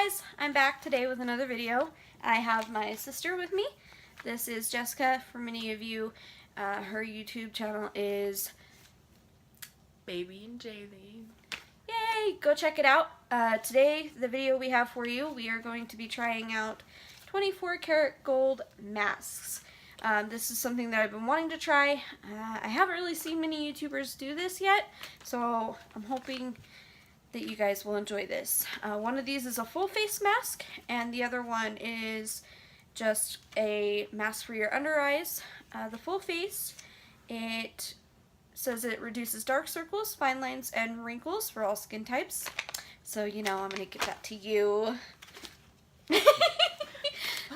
guys, I'm back today with another video. I have my sister with me. This is Jessica. For many of you, her YouTube channel is Baby and Jaylee. Yay! Go check it out. Today, the video we have for you, we are going to be trying out 24 karat gold masks. This is something that I've been wanting to try. I haven't really seen many YouTubers do this yet, so I'm hoping that you guys will enjoy this. One of these is a full face mask, and the other one is just a mask for your under eyes. The full face, it says it reduces dark circles, fine lines, and wrinkles for all skin types. So, you know, I'm going to give that to you. Okay.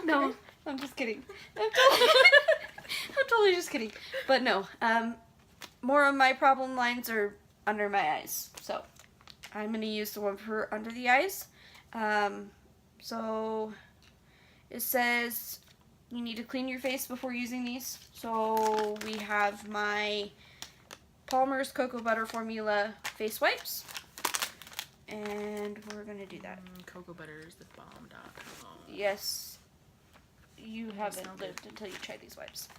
No, I'm just kidding. I'm totally just kidding. But no, more of my problem lines are under my eyes. So I'm going to use the one for under the eyes. So it says you need to clean your face before using these. So we have my Palmer's Cocoa Butter Formula face wipes. And we're going to do that. Cocoa Butter is the bomb.com. Yes. You haven't lived until you try these wipes.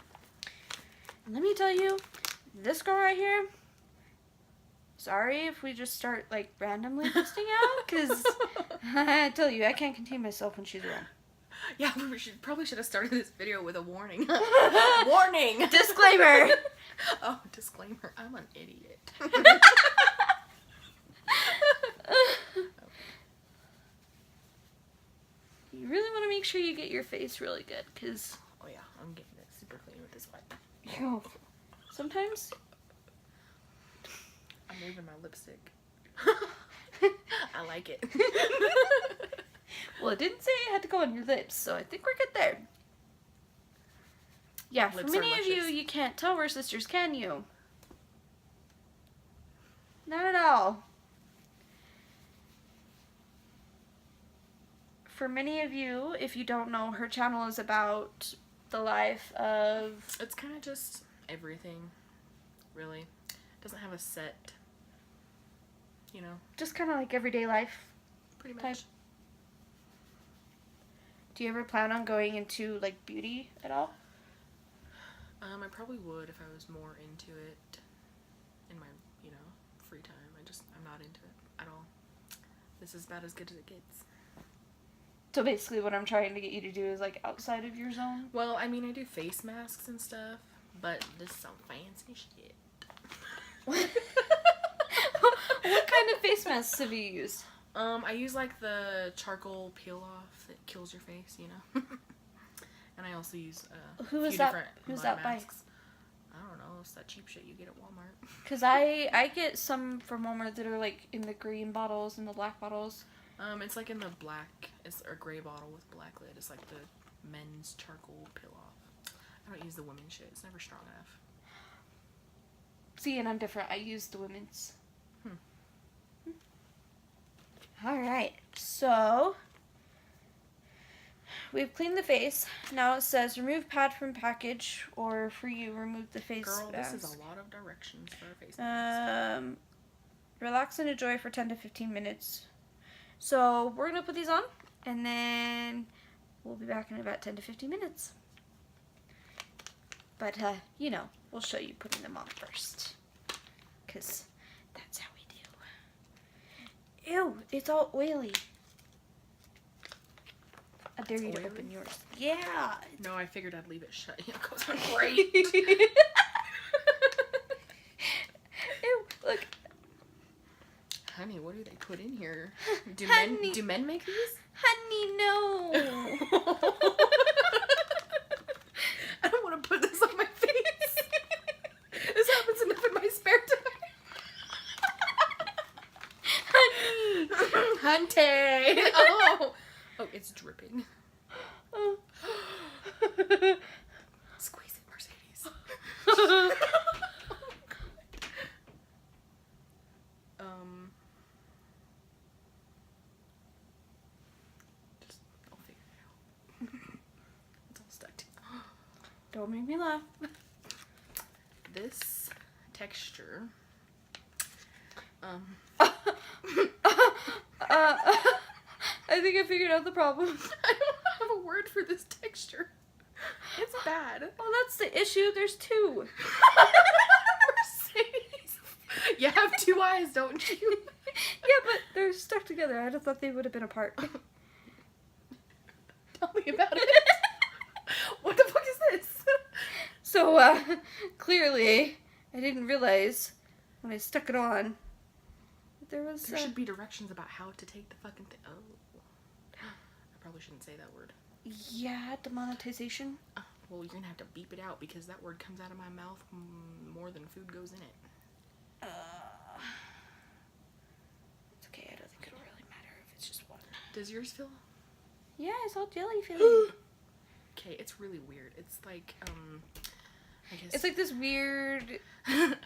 And let me tell you, this girl right here, sorry if we just start like randomly busting out, because I tell you, I can't contain myself when she's around. Yeah, we probably should have started this video with a warning. Warning! Disclaimer! Oh, disclaimer. I'm an idiot. You really want to make sure you get your face really good, because... Oh yeah, I'm getting it super clean with this wipe. Yo, sometimes... I'm moving my lipstick. I like it. Well, it didn't say it had to go on your lips, so I think we're good there. Yeah, Lips for many are of you, luscious. you can't tell we're sisters, can you? Not at all. For many of you, if you don't know, her channel is about the life of... It's kind of just everything, really. Doesn't have a set, you know. Just kind of like everyday life. Pretty much. Type. Do you ever plan on going into, like, beauty at all? I probably would if I was more into it in my, you know, free time. I'm not into it at all. This is about as good as it gets. So basically what I'm trying to get you to do is, like, outside of your zone? Well, I mean, I do face masks and stuff, but this is some fancy shit. What kind of face masks have you used? I use, like, the charcoal peel-off that kills your face, you know? And I also use a few different Who's mud that by? masks. I don't know. It's that cheap shit you get at Walmart. Because I get some from Walmart that are, like, in the green bottles and the black bottles. It's like in the black, or gray bottle with black lid. It's like the men's charcoal peel-off. I don't use the women's shit. It's never strong enough. See, and I'm different. I use the women's. Alright, so we've cleaned the face. Now it says remove pad from package, or for you, remove the face Girl, mask. this is a lot of directions for a face mask. Relax and enjoy for 10 to 15 minutes. So we're going to put these on, and then we'll be back in about 10 to 15 minutes. But, you know, we'll show you putting them on first, because that's how we do. Ew, it's all oily. I dare you to oily? open yours. Yeah. No, I figured I'd leave it shut. You know, it goes on great. Ew, look. Honey, what do they put in here? Do Honey. men make these? Honey, no. I don't want to put this on my face. This happens enough in my spare time. Honey. Hunty. Oh, it's dripping. Oh. Squeeze it, Mercedes. I'll figure it out. It's all stuck to. Don't make me laugh. This texture. I think I figured out the problem. I don't have a word for this texture. It's bad. Well, that's the issue. There's two. Mercedes. You have two eyes, don't you? Yeah, but they're stuck together. I'd have thought they would have been apart. Tell me about it. What the fuck is this? So, clearly, I didn't realize when I stuck it on that there was... There should be directions about how to take the fucking thing. Oh. I probably shouldn't say that word. Yeah, demonetization. Well, you're gonna have to beep it out because that word comes out of my mouth more than food goes in it. It's okay, I don't think it'll really matter if it's just one. Does yours feel? Yeah, it's all jelly filling. Okay, it's really weird. It's like, I guess... It's like this weird... I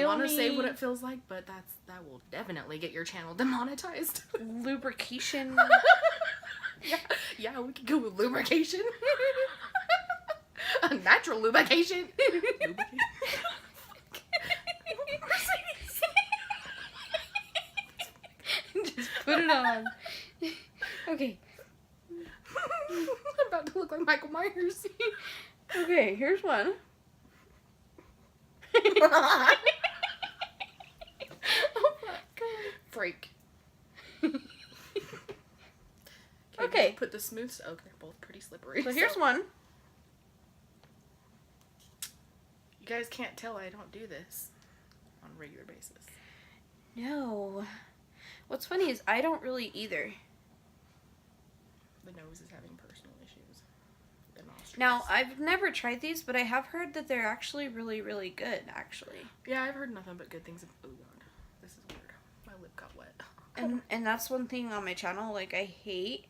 want to say filmy- what it feels like, but that will definitely get your channel demonetized. lubrication. Yeah, we could go with lubrication. A natural lubrication. Lubrication. Just put it on. Okay. I'm about to look like Michael Myers. Okay, here's one. Oh my god. Freak. Okay. Put the smooths. Okay, they're both pretty slippery. So here's one. You guys can't tell I don't do this on a regular basis. No. What's funny is I don't really either. The nose is having personal issues. The nostrils. Now, I've never tried these, but I have heard that they're actually really, really good, actually. Yeah, I've heard nothing but good things. Oh god, this is weird. My lip got wet. And that's one thing on my channel, like, I hate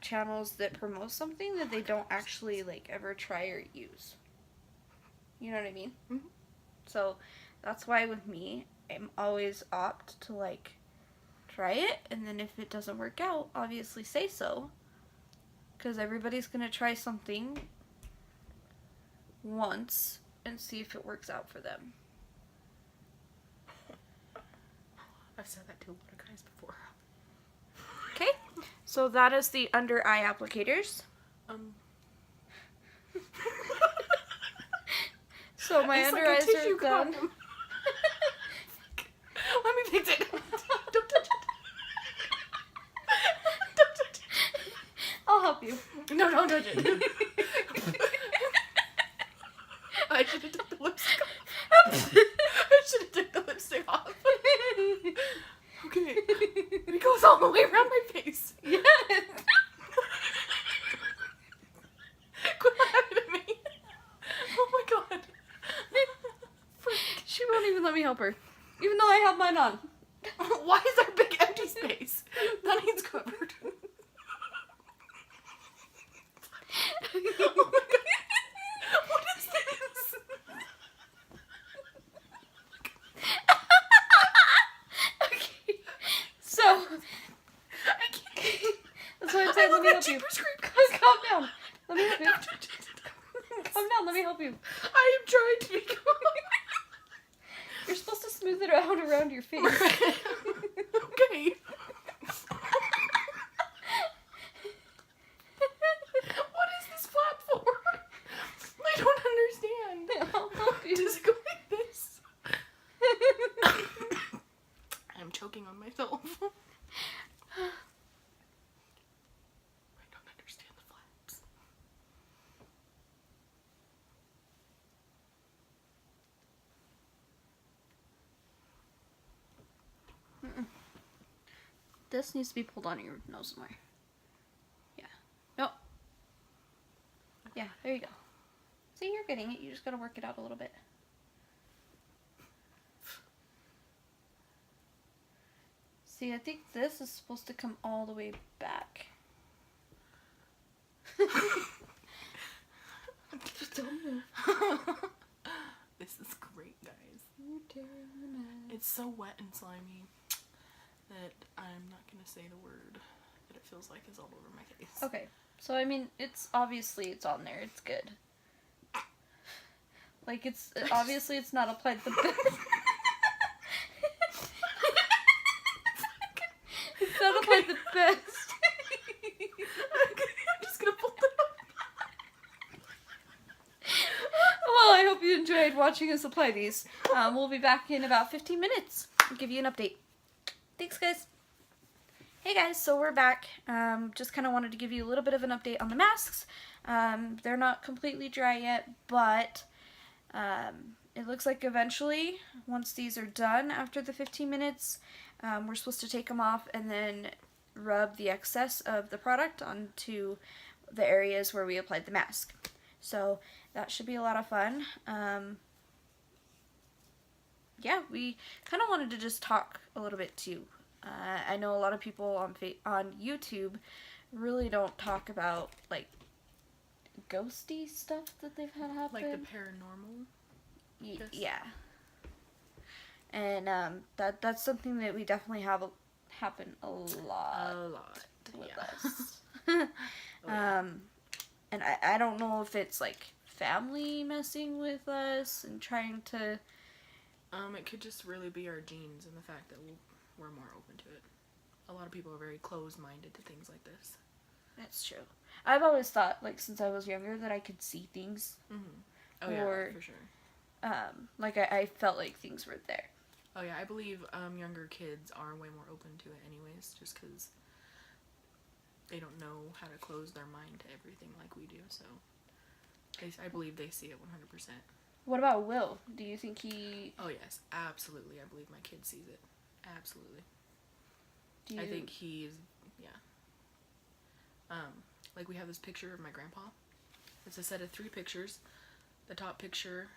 channels that promote something that they don't actually, like, ever try or use. You know what I mean? Mm-hmm. So, that's why with me, I'm always opt to, like, try it, and then if it doesn't work out, obviously say so. Because everybody's going to try something once and see if it works out for them. I've said that to a lot of guys before. Okay, so that is the under eye applicators. So my It's under like a eyes tissue are done. condom. Let me fix it. Don't touch it. Don't touch it. I'll help you. No, don't touch it. I should have took the lipstick off. I should have took the lipstick off. Okay. It goes all the way around my face. Yes. Quit laughing at me. Oh my god. She won't even let me help her. Even though I have mine on. Why is there a big empty space? That needs covered. Oh my god. What is this? Okay. So I can't. that's why I'm saying let me help you. Calm down. Let me help you. Calm down, let me help you. I am trying to be calm. You're supposed to smooth it out around your face. Okay. What is this flap for? I don't understand. I'll help you. Does it go like this? I'm choking on myself. I don't understand the flaps. This needs to be pulled on your nose more. Yeah. Nope. Yeah, there you go. See, you're getting it. You just gotta work it out a little bit. See, I think this is supposed to come all the way back. This is great, guys. It's so wet and slimy that I'm not gonna say the word that it feels like is all over my face. Okay, so I mean, it's obviously it's on there. It's good. Like it's obviously it's not applied the best. It's not applied the best. I'm just gonna pull it up. Well, I hope you enjoyed watching us apply these. We'll be back in about 15 minutes. I'll give you an update. Thanks, guys. Hey guys, so we're back. Just kind of wanted to give you a little bit of an update on the masks. They're not completely dry yet, but it looks like eventually, once these are done after the 15 minutes, we're supposed to take them off and then rub the excess of the product onto the areas where we applied the mask. So that should be a lot of fun. Yeah, we kind of wanted to just talk a little bit too. I know a lot of people on YouTube really don't talk about like ghosty stuff that they've had happen. Like the paranormal. Yeah. And that's something that we definitely have happen a lot. With us. Oh, yeah. And I don't know if it's like family messing with us and trying to. It could just really be our genes and the fact that we're more open to it. A lot of people are very closed-minded to things like this. That's true. I've always thought, like, since I was younger, that I could see things. Mm-hmm. Oh, yeah, for sure. Like, I felt like things were there. Oh, yeah, I believe younger kids are way more open to it anyways, just because they don't know how to close their mind to everything like we do, so I believe they see it 100%. What about Will? Do you think he... Oh, yes, absolutely. I believe my kid sees it. Absolutely. I think he's, yeah. Like we have this picture of my grandpa. It's a set of 3 pictures. The top picture,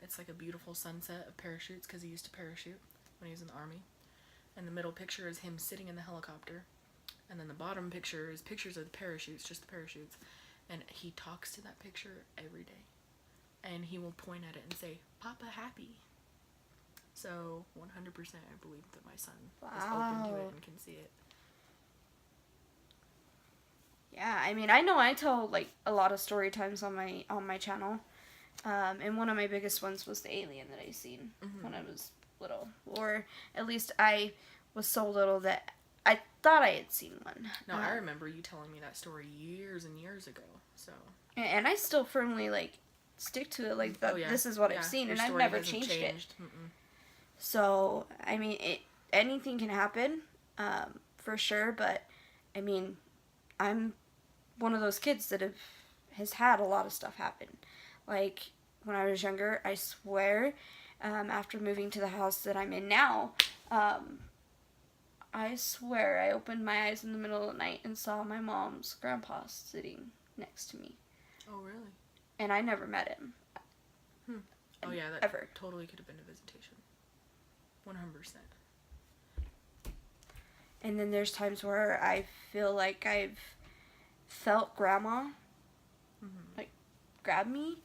it's like a beautiful sunset of parachutes because he used to parachute when he was in the Army. And the middle picture is him sitting in the helicopter. And then the bottom picture is pictures of the parachutes, just the parachutes. And he talks to that picture every day. And he will point at it and say, "Papa happy." So 100% I believe that my son is open to it and can see it. Yeah, I mean, I know I tell like a lot of story times on my channel, and one of my biggest ones was the alien that I seen when I was little, or at least I was so little that I thought I had seen one. No, I remember you telling me that story years and years ago. So. And I still firmly like stick to it. Like that. Oh, yeah. This is what I've seen, and I've never changed it. Mm-mm. So I mean, anything can happen, for sure. But I mean, I'm one of those kids that has had a lot of stuff happen. Like when I was younger, I swear, after moving to the house that I'm in now, I swear I opened my eyes in the middle of the night and saw my mom's grandpa sitting next to me. Oh, really? And I never met him. Oh, yeah, that ever. Totally could have been a visitation. 100%. And then there's times where I feel like I've felt grandma, like, grab me.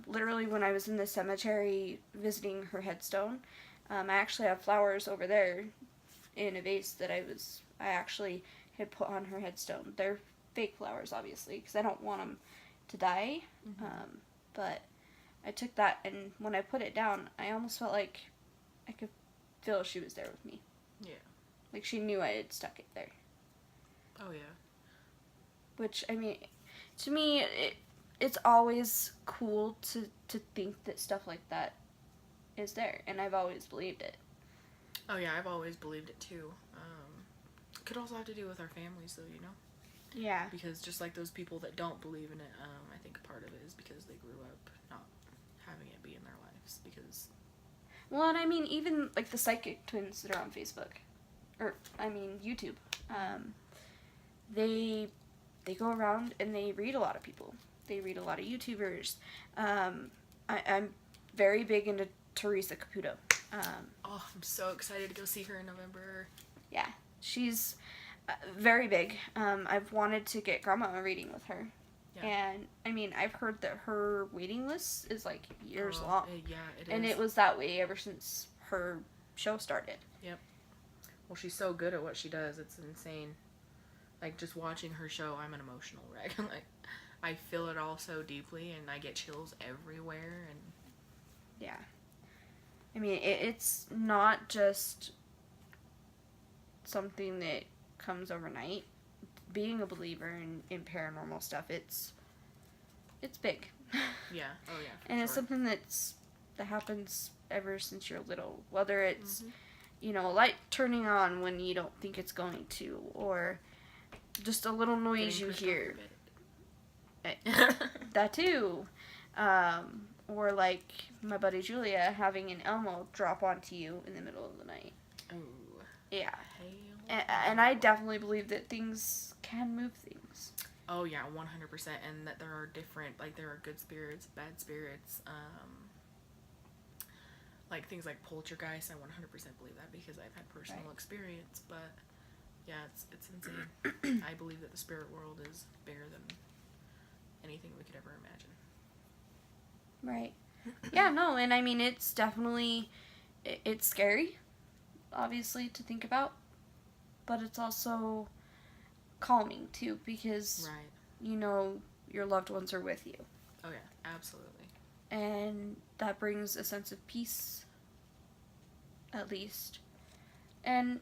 Literally when I was in the cemetery visiting her headstone, I actually have flowers over there in a vase that I actually had put on her headstone. They're fake flowers, obviously, because I don't want them to die. But I took that, and when I put it down, I almost felt like I could feel she was there with me. Yeah. Like she knew I had stuck it there. Oh, yeah. Which, I mean, to me, it's always cool to think that stuff like that is there, and I've always believed it. Oh, yeah, I've always believed it, too. It could also have to do with our families, though, you know? Yeah. Because just like those people that don't believe in it, I think a part of it is because they grew up not having it be in their lives, because... Well, and I mean, even, like, the psychic twins that are on Facebook, or, I mean, YouTube, they go around and they read a lot of people. They read a lot of YouTubers. I'm very big into Teresa Caputo. I'm so excited to go see her in November. Yeah, she's very big. I've wanted to get Grandma a reading with her. Yeah. And, I mean, I've heard that her waiting list is, like, years long. Yeah, it is. And it was that way ever since her show started. Yep. Well, she's so good at what she does. It's insane. Like, just watching her show, I'm an emotional wreck. Like, I feel it all so deeply, and I get chills everywhere, and... Yeah. I mean, it's not just something that comes overnight. Being a believer in paranormal stuff, it's big. Yeah. Oh yeah. And it's sure. something that happens ever since you're little. Whether it's, Mhm. you know, a light turning on when you don't think it's going to, or just a little noise Getting you pushed hear. off your bed. That too. Or like my buddy Julia having an Elmo drop onto you in the middle of the night. Ooh. Yeah. Hail. And I definitely believe that things can move things. Oh yeah, 100%, and that there are different, like there are good spirits, bad spirits, like things like poltergeist. I 100% believe that because I've had personal Right. experience. But yeah, it's insane. I believe that the spirit world is bigger than anything we could ever imagine. Right. Yeah, no, and I mean, it's definitely, it's scary, obviously, to think about, but it's also calming, too, because, Right. you know, your loved ones are with you, Oh yeah, absolutely. and that brings a sense of peace, at least. And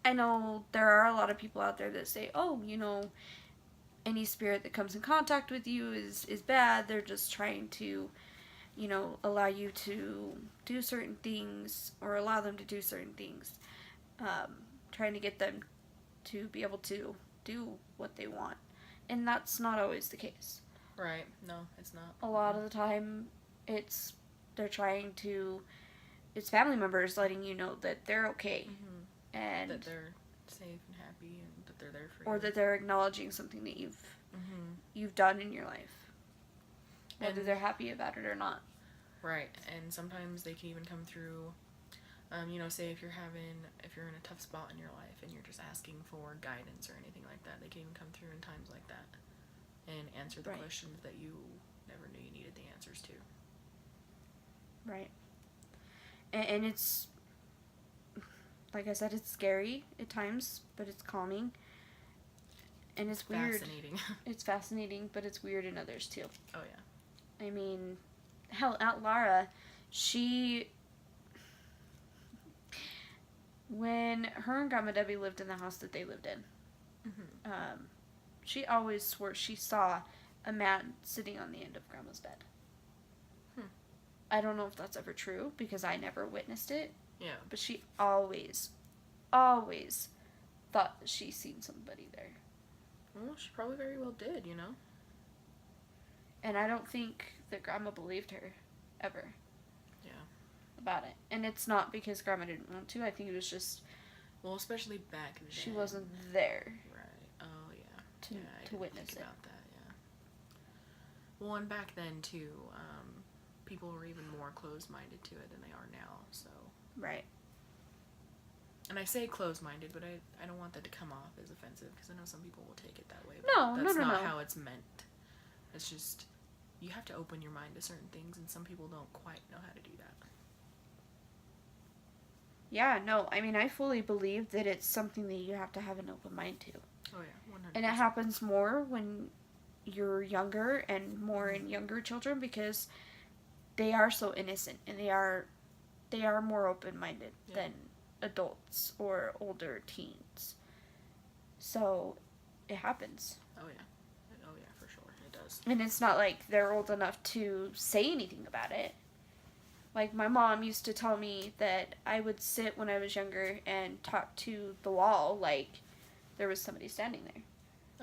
I know there are a lot of people out there that say, oh, you know, any spirit that comes in contact with you is bad. They're just trying to, you know, allow you to do certain things or allow them to do certain things. Trying to get them to be able to do what they want. And that's not always the case. Right. No, it's not. A lot of the time, they're trying to, it's family members letting you know that they're okay. Mm-hmm. And That they're safe and happy and that they're there for you. or that they're acknowledging something that Mm-hmm. you've done in your life, whether And- they're happy about it or not. Right, and sometimes they can even come through, say if you're in a tough spot in your life and you're just asking for guidance or anything like that, they can even come through in times like that and answer the Right. questions that you never knew you needed the answers to. Right. And it's, like I said, it's scary at times, but it's calming. And it's weird. Fascinating. It's fascinating, but it's weird in others too. Oh yeah. I mean, hell, Aunt Lara, when her and Grandma Debbie lived in the house that they lived in, Mm-hmm. she always swore she saw a man sitting on the end of Grandma's bed. I don't know if that's ever true because I never witnessed it, Yeah. but she always thought that she seen somebody there. Well, she probably very well did, you know? And I don't think that Grandma believed her, ever. Yeah. About it. And it's not because Grandma didn't want to, I think it was just Well, especially back then. she wasn't there Right. Oh, yeah. to, Yeah, I to didn't witness think it. about that, yeah. Well, and back then, too, people were even more closed-minded to it than they are now, so... Right. And I say closed-minded, but I don't want that to come off as offensive, because I know some people will take it that way. But No, that's no, not no. how it's meant. It's just, you have to open your mind to certain things, and some people don't quite know how to do that. Yeah, no, I mean, I fully believe that it's something that you have to have an open mind to. Oh, yeah, 100%. And it happens more when you're younger and more in younger children because they are so innocent and they are more open-minded Yeah. than adults or older teens. So it happens. Oh, yeah. Oh, yeah, for sure. It does. And it's not like they're old enough to say anything about it. Like, my mom used to tell me that I would sit when I was younger and talk to the wall like there was somebody standing there.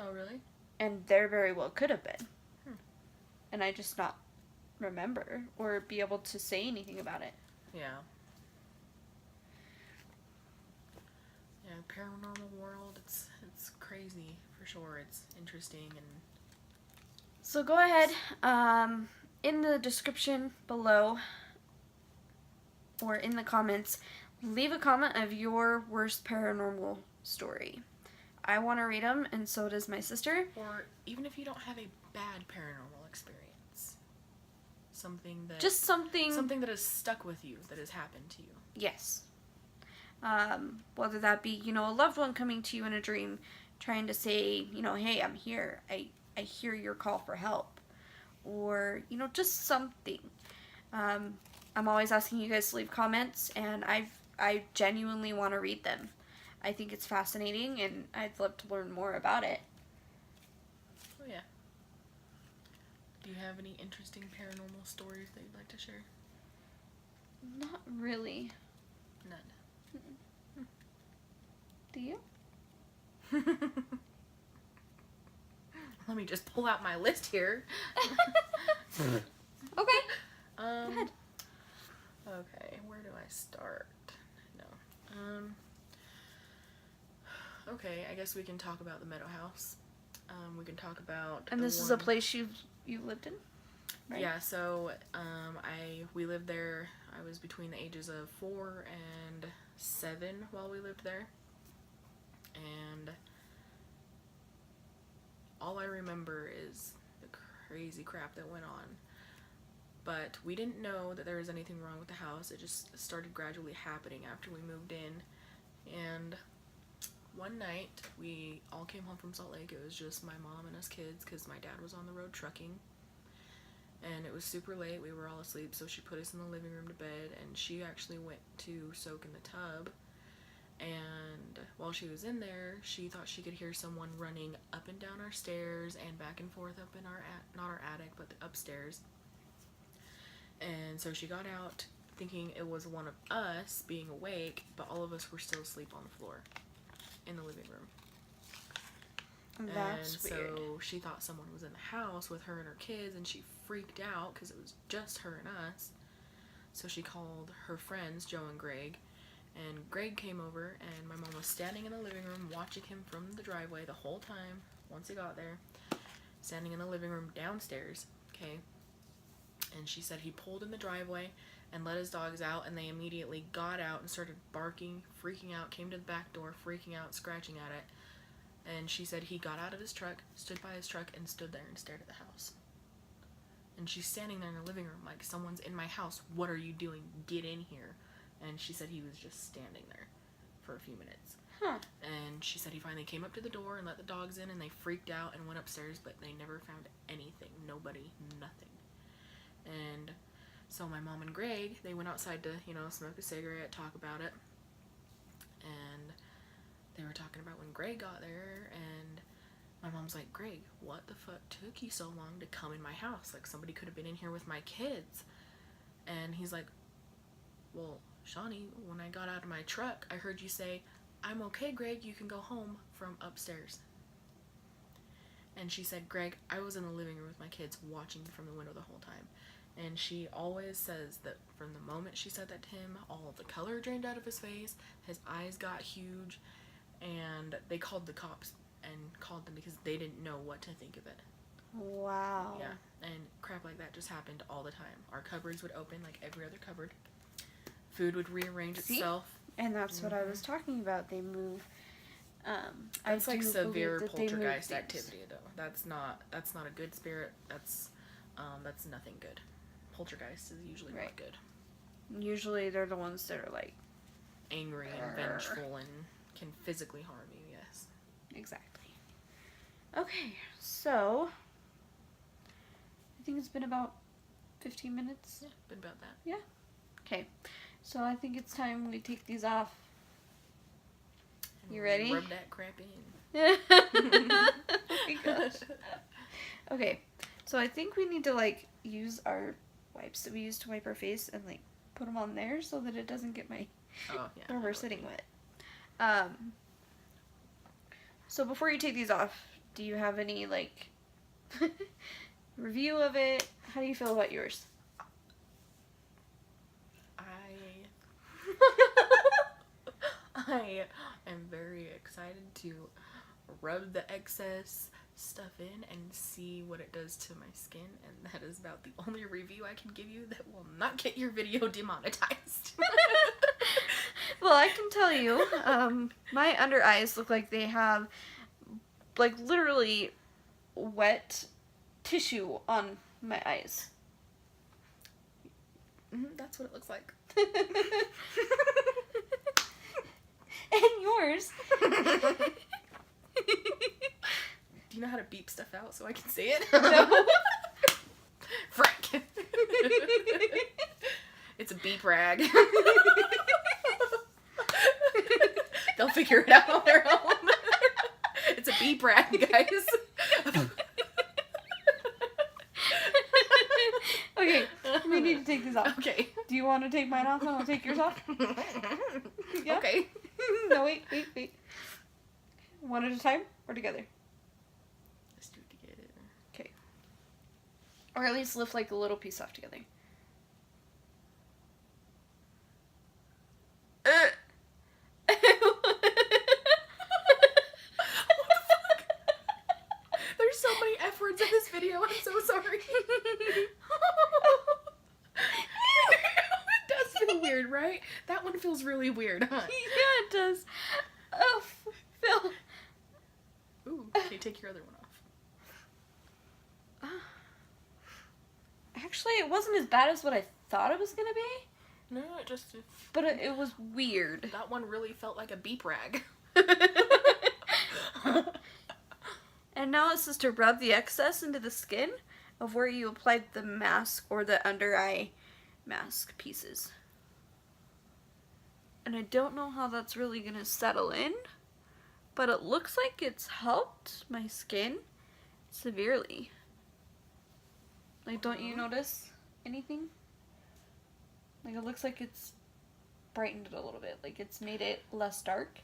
Oh, really? And there very well could have been. Hmm. And I just not remember or be able to say anything about it. Yeah. Yeah, paranormal world, it's crazy, for sure. It's interesting and... So go ahead, in the description below, or in the comments, leave a comment of your worst paranormal story. I want to read them, and so does my sister. Or even if you don't have a bad paranormal experience. Something that... Just something... Something that has stuck with you, that has happened to you. Yes. Whether that be, a loved one coming to you in a dream, trying to say, hey, I'm here. I hear your call for help. Or, just something. I'm always asking you guys to leave comments, and I genuinely want to read them. I think it's fascinating, and I'd love to learn more about it. Oh, yeah. Do you have any interesting paranormal stories that you'd like to share? Not really. None. Do you? Let me just pull out my list here. Okay. Go ahead. Okay, where do I start? No. Okay, I guess we can talk about the Meadow House. We can talk about. And this is a place you lived in, right? Yeah. So, we lived there. I was between the ages of 4 and 7 while we lived there, and all I remember is the crazy crap that went on. But we didn't know that there was anything wrong with the house. It just started gradually happening after we moved in. And one night, we all came home from Salt Lake. It was just my mom and us kids because my dad was on the road trucking. And it was super late. We were all asleep, so she put us in the living room to bed. And she actually went to soak in the tub. And while she was in there, she thought she could hear someone running up and down our stairs and back and forth up in our, not our attic, but the upstairs. And so she got out thinking it was one of us being awake, but all of us were still asleep on the floor in the living room. That's weird. So she thought someone was in the house with her and her kids, and she freaked out because it was just her and us. So she called her friends, Joe and Greg, and Greg came over, and my mom was standing in the living room watching him from the driveway the whole time once he got there, standing in the living room downstairs, okay? And she said he pulled in the driveway and let his dogs out, and they immediately got out and started barking, freaking out, came to the back door, freaking out, scratching at it. And she said he got out of his truck, stood by his truck, and stood there and stared at the house. And she's standing there in her living room like, someone's in my house. What are you doing? Get in here. And she said he was just standing there for a few minutes. Huh. And she said he finally came up to the door and let the dogs in, and they freaked out and went upstairs, but they never found anything. Nobody, nothing. And so my mom and Greg, they went outside to, smoke a cigarette, talk about it. And they were talking about when Greg got there, and my mom's like, Greg, what the fuck took you so long to come in my house? Like, somebody could have been in here with my kids. And he's like, well, Shawnee, when I got out of my truck, I heard you say, I'm okay, Greg, you can go home, from upstairs. And she said, Greg, I was in the living room with my kids watching from the window the whole time. And she always says that from the moment she said that to him, all of the color drained out of his face, his eyes got huge, and they called the cops and called them because they didn't know what to think of it. Wow. Yeah, and crap like that just happened all the time. Our cupboards would open like every other cupboard. Food would rearrange itself. And that's what I was talking about. They move. That's like severe poltergeist things. activity, though. That's not a good spirit. That's nothing good. Poltergeist is usually not good. Usually they're the ones that are like angry and vengeful and can physically harm you. Yes. Exactly. Okay, so I think it's been about 15 minutes. Yeah, been about that. Yeah. Okay. So I think it's time we take these off. You ready? Rub that crap in. Oh my gosh. Okay. So I think we need to use our wipes that we use to wipe our face and put them on there so that it doesn't get where we're sitting wet. So before you take these off, do you have any review of it? How do you feel about yours? I am very excited to rub the excess stuff in and see what it does to my skin, and that is about the only review I can give you that will not get your video demonetized. Well, I can tell you, my under eyes look like they have literally wet tissue on my eyes. That's what it looks like. And yours. Do you know how to beep stuff out so I can say it? No. Frank. It's a beep rag. They'll figure it out on their own. It's a bee brag, guys. Okay, we need to take this off. Okay. Do you want to take mine off and I'll take yours off? Yeah? Okay. No, wait. One at a time or together? Let's do it together. Okay. Or at least lift like a little piece off together. There's so many F words in this video. I'm so sorry. It does feel weird, right? That one feels really weird, huh? Yeah, it does. Oh, Phil. Ooh, okay, take your other one off. Actually, it wasn't as bad as what I thought it was gonna be, No, it just... but it was weird. That one really felt like a beep rag. And now this is to rub the excess into the skin of where you applied the mask or the under eye mask pieces. And I don't know how that's really gonna settle in, but it looks like it's helped my skin severely. Like, don't you notice anything? Like, it looks like it's brightened it a little bit. Like, it's made it less dark.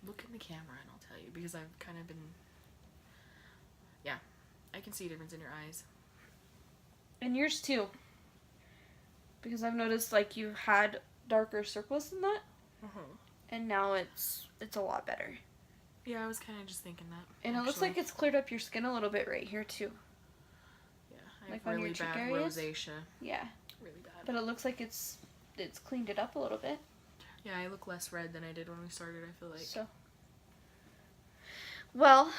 Look in the camera and I'll tell you, because I've kind of been... Yeah, I can see a difference in your eyes. And yours too. Because I've noticed, like, you had darker circles than that, and now it's a lot better. Yeah, I was kind of just thinking that. And it looks like it's cleared up your skin a little bit right here too. Yeah, I like have on your really cheek bad areas? rosacea. Yeah. Really bad. But it looks like it's cleaned it up a little bit. Yeah, I look less red than I did when we started, I feel like. So. Well,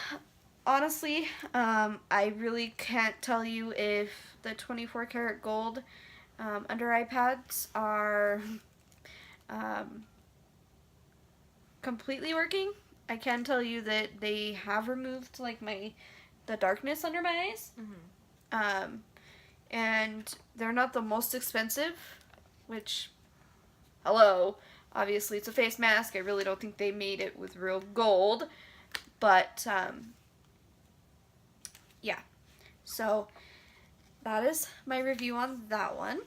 honestly, I really can't tell you if the 24 karat gold under eye pads are completely working. I can tell you that they have removed like the darkness under my eyes. Mm-hmm. And they're not the most expensive, which, hello, obviously it's a face mask. I really don't think they made it with real gold, but yeah. So that is my review on that one.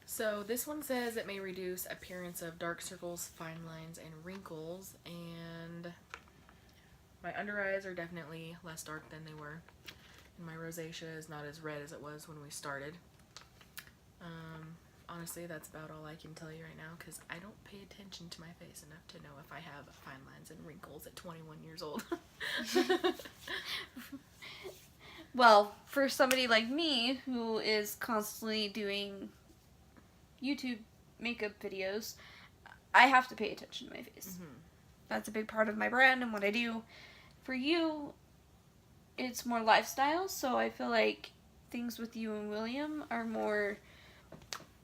So this one says it may reduce appearance of dark circles, fine lines, and wrinkles, and my under eyes are definitely less dark than they were, and my rosacea is not as red as it was when we started. Honestly, that's about all I can tell you right now, because I don't pay attention to my face enough to know if I have fine lines and wrinkles at 21 years old. Well, for somebody like me who is constantly doing YouTube makeup videos, I have to pay attention to my face. Mm-hmm. That's a big part of my brand and what I do. For you, it's more lifestyle, so I feel like things with you and William are more,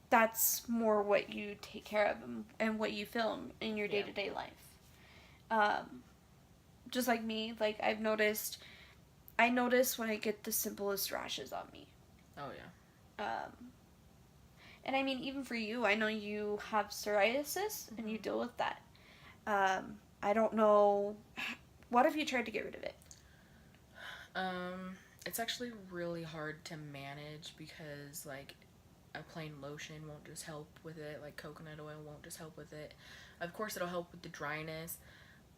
that's more what you take care of and what you film in your day-to-day life. Just like me, like I notice when I get the simplest rashes on me. Oh, yeah. And I mean, even for you, I know you have psoriasis and you deal with that. I don't know, what have you tried to get rid of it? It's actually really hard to manage because, like, a plain lotion won't just help with it, like coconut oil won't just help with it. Of course, it'll help with the dryness,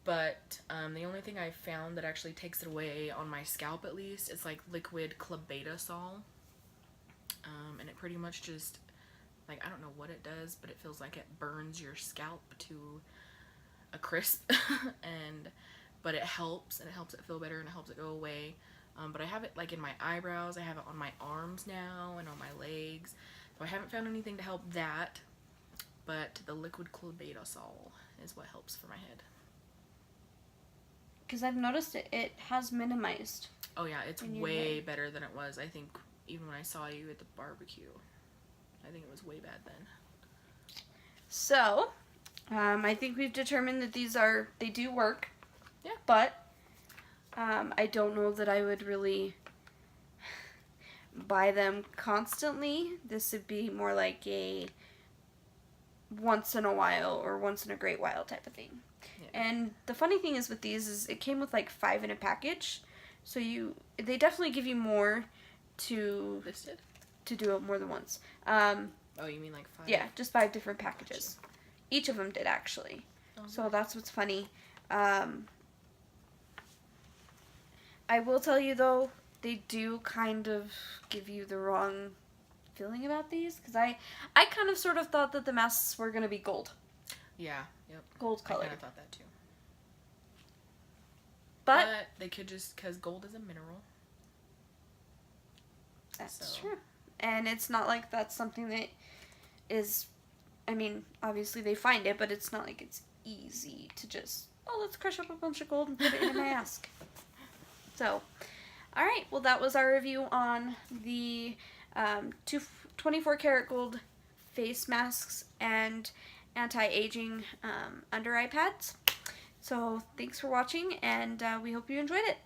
but the only thing I've found that actually takes it away on my scalp, at least, is like liquid clobetasol, and it pretty much just, like, I don't know what it does, but it feels like it burns your scalp to a crisp, but it helps, and it helps it feel better, and it helps it go away. But I have it like in my eyebrows, I have it on my arms now, and on my legs. So I haven't found anything to help that, but the liquid clobetasol is what helps for my head. Because I've noticed it has minimized. Oh yeah, it's way better than it was. I think even when I saw you at the barbecue, I think it was way bad then. So, I think we've determined that they do work. Yeah. But, I don't know that I would really buy them constantly. This would be more like once in a while or once in a great while type of thing. Yeah. And the funny thing is with these is it came with like 5 in a package, so they definitely give you more to Listed? do it more than once. Oh, you mean like 5? Yeah, just 5 different packages. Each of them did actually. Oh, So that's what's funny. I will tell you though, they do kind of give you the wrong feeling about these, because I kind of sort of thought that the masks were going to be gold. Yeah, yep. Gold I colored. kind of thought that too. But they could just, because gold is a mineral. that's So. true. And it's not like that's something that is, I mean, obviously they find it, but it's not like it's easy to just, oh, let's crush up a bunch of gold and put it in a mask. So, alright, well that was our review on the 24 karat gold face masks and anti-aging under eye pads. So, thanks for watching, and we hope you enjoyed it.